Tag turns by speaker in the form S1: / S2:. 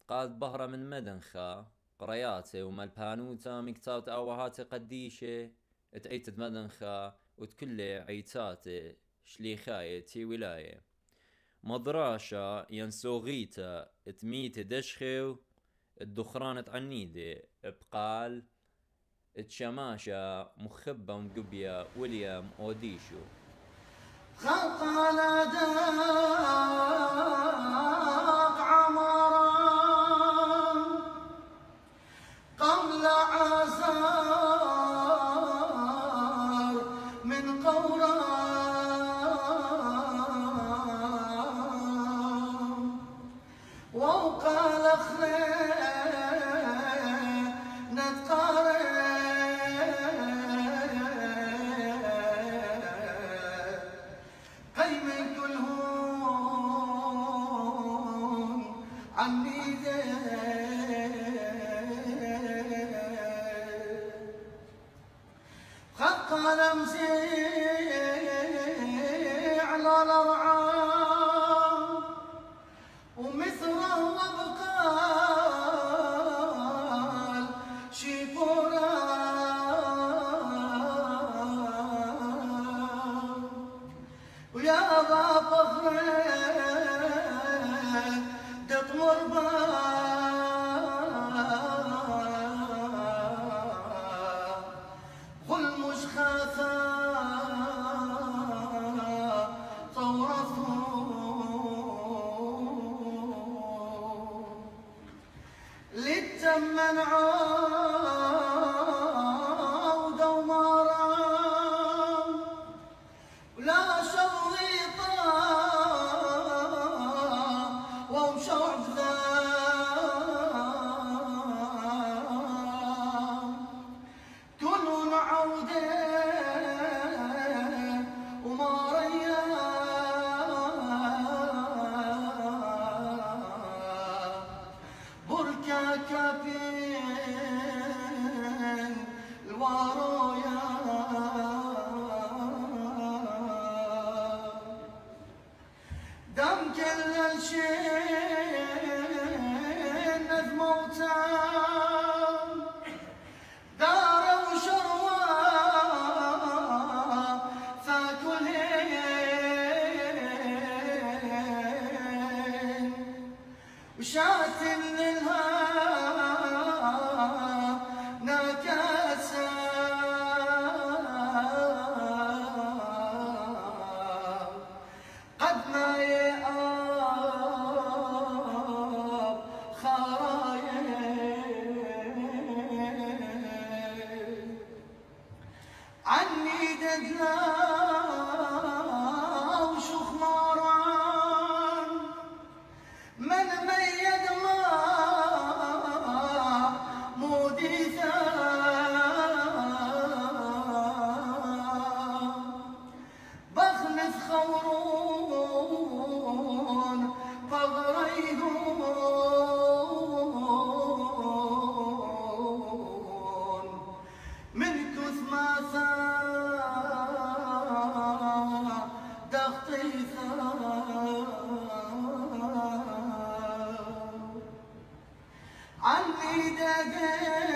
S1: قاد بهرة من مدنخة قرياتي ومالبانوتا مكتاوت اوهاتي قديشة اتعيتت مدنخة وتكلي عيتاتي شليخاية تي ولاية مضراشة ينسوغيتا تميتي دشخيو الدخرانة عنيدة بقال تشماشة مخبة مقبية ويليام اوديشو
S2: خلق الأداق عمرا قبل عزار من قورا وقال خلينا نتقارن قيم كلهم عني خط لمسي على الارعام ومثله وبقال شيبورا ويا ابا فخرين تطمر خل مش خاثا للتمن عودة ومرام ولا شظي طاب ومشوع بذام كلهم عودة ومريا بركة كابين الوارويا دم كل الشين نذموتا دار وشروى فاكلين وشات للها ناكاسا قد ما يأب خرايين عني ددلا وشوخ ماران من ميد الله موديثا بخلث خورون بغريهون من كث ما دخطيثا عني دقيق